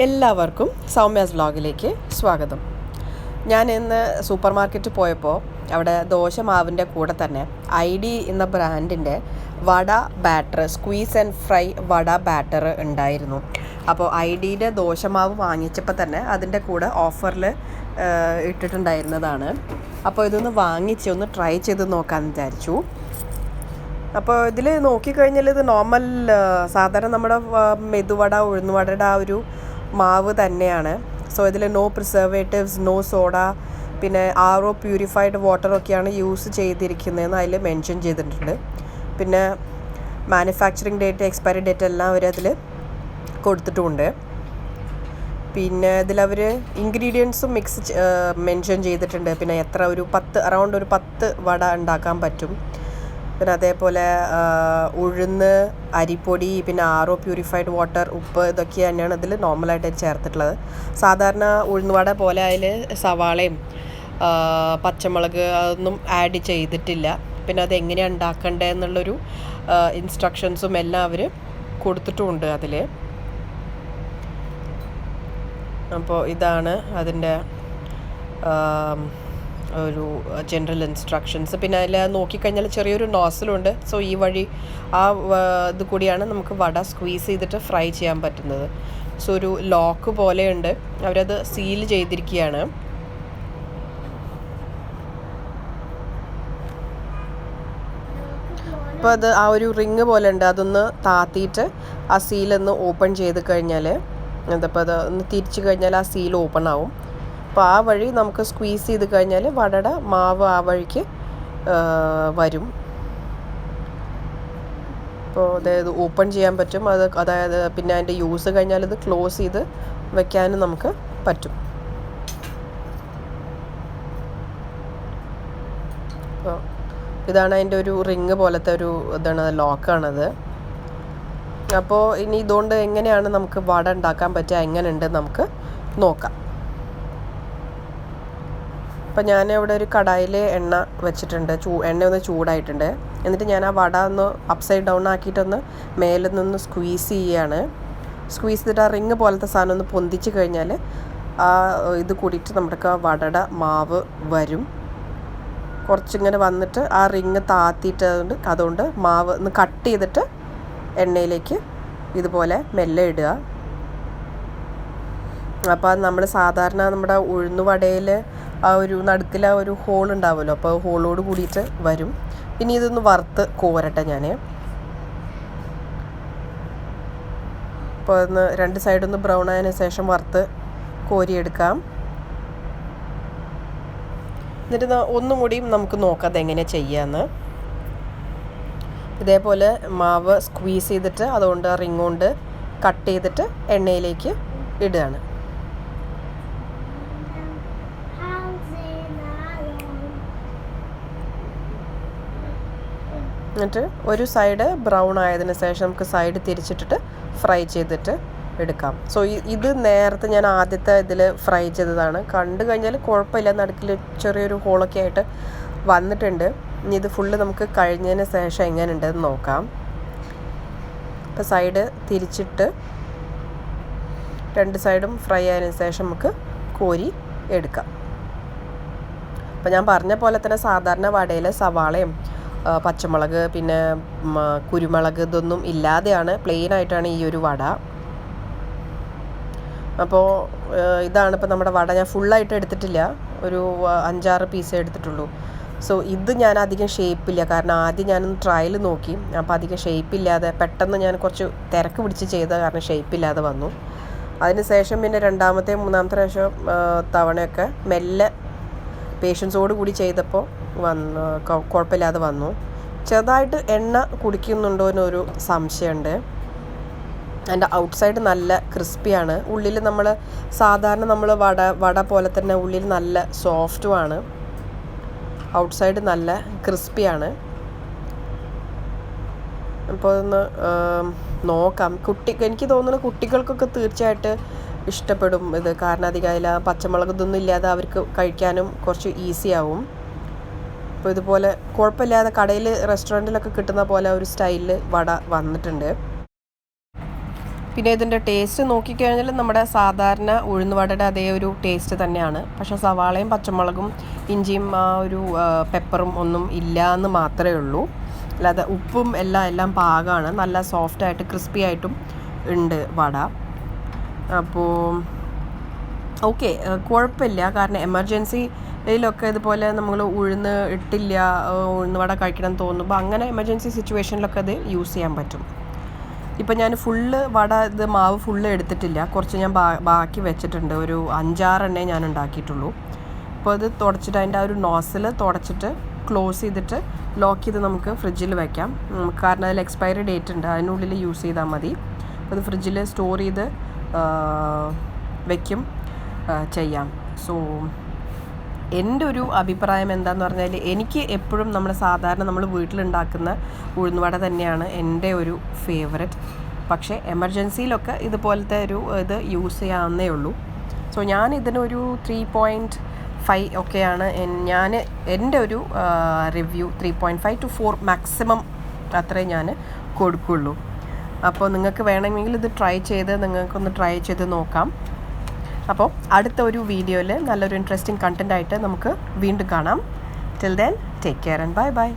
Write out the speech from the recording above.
എല്ലാവർക്കും സൗമ്യാസ് വ്ലോഗിലേക്ക് സ്വാഗതം. ഞാൻ ഇന്ന് സൂപ്പർ മാർക്കറ്റിൽ പോയപ്പോൾ അവിടെ ദോശമാവിൻ്റെ കൂടെ തന്നെ ID എന്ന ബ്രാൻഡിൻ്റെ vada batter, squeeze and fry vada batter ഉണ്ടായിരുന്നു. അപ്പോൾ IDയുടെ ദോശമാവ് വാങ്ങിച്ചപ്പോൾ തന്നെ അതിൻ്റെ കൂടെ ഓഫറിൽ ഇട്ടിട്ടുണ്ടായിരുന്നതാണ്. അപ്പോൾ ഇതൊന്ന് വാങ്ങിച്ച് ഒന്ന് ട്രൈ ചെയ്ത് നോക്കാമെന്ന് വിചാരിച്ചു. അപ്പോൾ ഇതിൽ നോക്കിക്കഴിഞ്ഞാൽ ഇത് നോർമൽ സാധാരണ നമ്മുടെ മെതുവട, ഉഴുന്നുവടയുടെ ആ ഒരു മാവ് തന്നെയാണ്. സോ ഇതിൽ നോ പ്രിസർവേറ്റീവ്സ്, നോ സോഡ, പിന്നെ RO പ്യൂരിഫൈഡ് വാട്ടറൊക്കെയാണ് യൂസ് ചെയ്തിരിക്കുന്നതെന്ന് അതിൽ മെൻഷൻ ചെയ്തിട്ടുണ്ട്. പിന്നെ മാനുഫാക്ചറിങ് ഡേറ്റ്, എക്സ്പയറി ഡേറ്റ് എല്ലാം അവരതിൽ കൊടുത്തിട്ടുമുണ്ട്. പിന്നെ ഇതിലവർ ഇൻഗ്രീഡിയൻസും മെൻഷൻ ചെയ്തിട്ടുണ്ട്. പിന്നെ എത്ര അറൗണ്ട് ഒരു 10 വട ഉണ്ടാക്കാൻ പറ്റും. പിന്നെ അതേപോലെ ഉഴുന്ന്, അരിപ്പൊടി, പിന്നെ RO പ്യൂരിഫൈഡ് വാട്ടർ, ഉപ്പ്, ഇതൊക്കെ തന്നെയാണ് ഇതിൽ നോർമലായിട്ട് ചേർത്തിട്ടുള്ളത്. സാധാരണ ഉഴുന്നുവട പോലെ അതിൽ സവാളയും പച്ചമുളക് അതൊന്നും ആഡ് ചെയ്തിട്ടില്ല. പിന്നെ അതെങ്ങനെയാണ് ഉണ്ടാക്കേണ്ടത് എന്നുള്ളൊരു ഇൻസ്ട്രക്ഷൻസും എല്ലാം അവർ കൊടുത്തിട്ടുമുണ്ട് അതിൽ. അപ്പോൾ ഇതാണ് അതിൻ്റെ ഒരു ജനറൽ ഇൻസ്ട്രക്ഷൻസ്. പിന്നെ അതിൽ നോക്കിക്കഴിഞ്ഞാൽ ചെറിയൊരു നോസലുണ്ട്. സോ ഈ വഴി ഇത് കൂടിയാണ് നമുക്ക് വട സ്ക്വീസ് ചെയ്തിട്ട് ഫ്രൈ ചെയ്യാൻ പറ്റുന്നത്. സോ ഒരു ലോക്ക് പോലെയുണ്ട്, അവരത് സീൽ ചെയ്തിരിക്കുകയാണ്. അപ്പോൾ അത് ആ ഒരു റിങ് പോലെ ഉണ്ട്, അതൊന്ന് താത്തിയിട്ട് ആ സീലൊന്ന് ഓപ്പൺ ചെയ്ത് കഴിഞ്ഞാൽ, അതപ്പോൾ അത് ഒന്ന് തിരിച്ചു കഴിഞ്ഞാൽ ആ സീൽ ഓപ്പൺ ആവും. അപ്പോൾ ആ വഴി നമുക്ക് സ്ക്വീസ് ചെയ്ത് കഴിഞ്ഞാൽ വടയുടെ മാവ് ആ വഴിക്ക് വരും. അപ്പോൾ അതായത് ഓപ്പൺ ചെയ്യാൻ പറ്റും. അതായത് പിന്നെ അതിൻ്റെ യൂസ് കഴിഞ്ഞാൽ ഇത് ക്ലോസ് ചെയ്ത് വെക്കാനും നമുക്ക് പറ്റും. അപ്പോൾ ഇതാണ് അതിൻ്റെ ഒരു റിങ് പോലത്തെ ഒരു ഇതാണ്, ലോക്കാണത്. അപ്പോൾ ഇനി ഇതുകൊണ്ട് എങ്ങനെയാണ് നമുക്ക് വട ഉണ്ടാക്കാൻ പറ്റുക, എങ്ങനെയുണ്ട് നമുക്ക് നോക്കാം. അപ്പോൾ ഞാൻ ഇവിടെ ഒരു കടായിൽ എണ്ണ വെച്ചിട്ടുണ്ട്. എണ്ണ ഒന്ന് ചൂടായിട്ടുണ്ട്. എന്നിട്ട് ഞാൻ ആ വട ഒന്ന് അപ്സൈഡ് ഡൗൺ ആക്കിയിട്ടൊന്ന് മേലെ നിന്ന് സ്ക്വീസ് ചെയ്യുകയാണ്. സ്ക്വീസ് ചെയ്തിട്ട് ആ റിങ് പോലത്തെ സാധനം ഒന്ന് പൊന്തിച്ച് കഴിഞ്ഞാൽ ആ ഇത് കൂടിയിട്ട് നമുക്ക് ആ വടയുടെ മാവ് വരും. കുറച്ചിങ്ങനെ വന്നിട്ട് ആ റിങ് താത്തിയിട്ട് അതുകൊണ്ട് മാവ് ഒന്ന് കട്ട് ചെയ്തിട്ട് എണ്ണയിലേക്ക് ഇതുപോലെ മെല്ലെ ഇടുക. അപ്പോൾ നമ്മൾ സാധാരണ നമ്മുടെ ഉഴുന്നുവടയിൽ ആ ഒരു നടുക്കിൽ ആ ഒരു ഹോൾ ഉണ്ടാവുമല്ലോ, അപ്പോൾ ഹോളോട് കൂടിയിട്ട് വരും. ഇനി ഇതൊന്ന് വറുത്ത് കോരട്ടെ ഞാൻ. അപ്പോൾ ഒന്ന് 2 സൈഡൊന്ന് ബ്രൗൺ ആയതിനു ശേഷം വറുത്ത് കോരിയെടുക്കാം. എന്നിട്ട് ഒന്നും കൂടിയും നമുക്ക് നോക്കാം അതെങ്ങനെയാണ് ചെയ്യാമെന്ന്. ഇതേപോലെ മാവ് സ്ക്വീസ് ചെയ്തിട്ട് അതുകൊണ്ട് റിങ് കൊണ്ട് കട്ട് ചെയ്തിട്ട് എണ്ണയിലേക്ക് ഇടുകയാണ്. എന്നിട്ട് ഒരു സൈഡ് ബ്രൗൺ ആയതിനു ശേഷം നമുക്ക് സൈഡ് തിരിച്ചിട്ടിട്ട് ഫ്രൈ ചെയ്തിട്ട് എടുക്കാം. സോ ഇത് നേരത്തെ ഞാൻ ആദ്യത്തെ ഇതിൽ ഫ്രൈ ചെയ്തതാണ്. കണ്ടു കഴിഞ്ഞാൽ കുഴപ്പമില്ല, നടുക്കിൽ ചെറിയൊരു ഹോളൊക്കെ ആയിട്ട് വന്നിട്ടുണ്ട്. ഇനി ഇത് ഫുള്ള് നമുക്ക് കഴിഞ്ഞതിന് ശേഷം എങ്ങനെ ഉണ്ടെന്ന് നോക്കാം. ഇപ്പോൾ സൈഡ് തിരിച്ചിട്ട് 2 സൈഡും ഫ്രൈ ആയതിനു ശേഷം നമുക്ക് കോരി എടുക്കാം. അപ്പോൾ ഞാൻ പറഞ്ഞ പോലെ തന്നെ സാധാരണ വടയിൽ സവാളയും പച്ചമുളക്, പിന്നെ കുരുമുളക്, ഇതൊന്നും ഇല്ലാതെയാണ്, പ്ലെയിൻ ആയിട്ടാണ് ഈ ഒരു വട. അപ്പോൾ ഇതാണ് ഇപ്പോൾ നമ്മുടെ വട. ഞാൻ ഫുള്ളായിട്ട് എടുത്തിട്ടില്ല, ഒരു 5-6 പീസേ എടുത്തിട്ടുള്ളൂ. സോ ഇത് ഞാൻ അധികം ഷേപ്പില്ല, കാരണം ആദ്യം ഞാനൊന്ന് ട്രയൽ നോക്കി. അപ്പോൾ അധികം ഷേപ്പില്ലാതെ പെട്ടെന്ന് ഞാൻ കുറച്ച് തിരക്ക് പിടിച്ച് ചെയ്ത കാരണം ഷേപ്പില്ലാതെ വന്നു. അതിന് ശേഷം പിന്നെ 2-ാമത്തെ 3-ാമത്തെ പ്രാവശ്യം തവണയൊക്കെ മെല്ലെ പേഷ്യൻസോട് കൂടി ചെയ്തപ്പോൾ കുഴപ്പമില്ലാതെ വന്നു. ചെറുതായിട്ട് എണ്ണ കുടിക്കുന്നുണ്ടോ എന്നൊരു സംശയമുണ്ട്. അതിൻ്റെ ഔട്ട്സൈഡ് നല്ല ക്രിസ്പിയാണ്, ഉള്ളിൽ നമ്മൾ സാധാരണ നമ്മൾ വട പോലെ തന്നെ ഉള്ളിൽ നല്ല സോഫ്റ്റുമാണ്, ഔട്ട്സൈഡ് നല്ല ക്രിസ്പിയാണ്. അപ്പോൾ ഒന്ന് നോക്കാം. എനിക്ക് തോന്നുന്നു കുട്ടികൾക്കൊക്കെ തീർച്ചയായിട്ട് ഇഷ്ടപ്പെടും ഇത്, കാരണം അധികം അതിൽ പച്ചമുളക് ഇതൊന്നും ഇല്ലാതെ അവർക്ക് കഴിക്കാനും കുറച്ച് ഈസി ആവും. അപ്പോൾ ഇതുപോലെ കുഴപ്പമില്ലാതെ കടയിൽ റെസ്റ്റോറൻറ്റിലൊക്കെ കിട്ടുന്ന പോലെ ഒരു സ്റ്റൈലിൽ വട വന്നിട്ടുണ്ട്. പിന്നെ ഇതിൻ്റെ ടേസ്റ്റ് നോക്കിക്കഴിഞ്ഞാൽ നമ്മുടെ സാധാരണ ഉഴുന്നുവടയുടെ അതേ ഒരു ടേസ്റ്റ് തന്നെയാണ്. പക്ഷേ സവാളയും പച്ചമുളകും ഇഞ്ചിയും ആ ഒരു പെപ്പറും ഒന്നും ഇല്ല എന്ന് മാത്രമേ ഉള്ളൂ. അല്ലാതെ ഉപ്പും എല്ലാം പാകമാണ്. നല്ല സോഫ്റ്റായിട്ട് ക്രിസ്പി ആയിട്ടും ഉണ്ട് വട. അപ്പോൾ ഓക്കെ, കുഴപ്പമില്ല. കാരണം എമർജൻസിയിലൊക്കെ ഇതുപോലെ നമ്മൾ ഉഴുന്ന് ഇട്ടില്ല, ഉഴുന്നുവട കഴിക്കണം എന്ന് തോന്നുമ്പോൾ അങ്ങനെ എമർജൻസി സിറ്റുവേഷനിലൊക്കെ അത് യൂസ് ചെയ്യാൻ പറ്റും. ഇപ്പം ഞാൻ ഫുള്ള് വട ഇത് മാവ് ഫുള്ള് എടുത്തിട്ടില്ല, കുറച്ച് ഞാൻ ബാക്കി വെച്ചിട്ടുണ്ട്. ഒരു 5-6 എണ്ണേ ഞാൻ ഉണ്ടാക്കിയിട്ടുള്ളൂ. അപ്പോൾ അത് തുടച്ചിട്ട് അതിൻ്റെ ആ ഒരു നോസിൽ തുടച്ചിട്ട് ക്ലോസ് ചെയ്തിട്ട് ലോക്ക് ചെയ്ത് നമുക്ക് ഫ്രിഡ്ജിൽ വയ്ക്കാം. കാരണം അതിൽ എക്സ്പയറി ഡേറ്റ് ഉണ്ട്, അതിനുള്ളിൽ യൂസ് ചെയ്താൽ മതി. അപ്പോൾ അത് ഫ്രിഡ്ജിൽ സ്റ്റോർ ചെയ്ത് വയ്ക്കും ചെയ്യാം. സോ എൻ്റെ ഒരു അഭിപ്രായം എന്താണെന്ന് പറഞ്ഞാൽ, എനിക്ക് എപ്പോഴും സാധാരണ നമ്മൾ വീട്ടിലുണ്ടാക്കുന്ന ഉഴുന്നുവട തന്നെയാണ് എൻ്റെ ഒരു ഫേവററ്റ്. പക്ഷേ എമർജൻസിയിലൊക്കെ ഇതുപോലത്തെ ഒരു ഇത് യൂസ് ചെയ്യാവുന്നേ ഉള്ളൂ. സോ ഞാൻ ഇതിനൊരു 3.5 ഒക്കെയാണ് ഞാൻ എൻ്റെ ഒരു റിവ്യൂ. 3.5 to 4 മാക്സിമം അത്രേ ഞാൻ കൊടുക്കുള്ളൂ. അപ്പോൾ നിങ്ങൾക്ക് വേണമെങ്കിൽ ഇത് നിങ്ങൾക്കൊന്ന് ട്രൈ ചെയ്ത് നോക്കാം. അപ്പോൾ അടുത്ത ഒരു വീഡിയോയിൽ നല്ലൊരു ഇൻട്രസ്റ്റിംഗ് കണ്ടൻ്റ് ആയിട്ട് നമുക്ക് വീണ്ടും കാണാം. Till then take care and bye bye.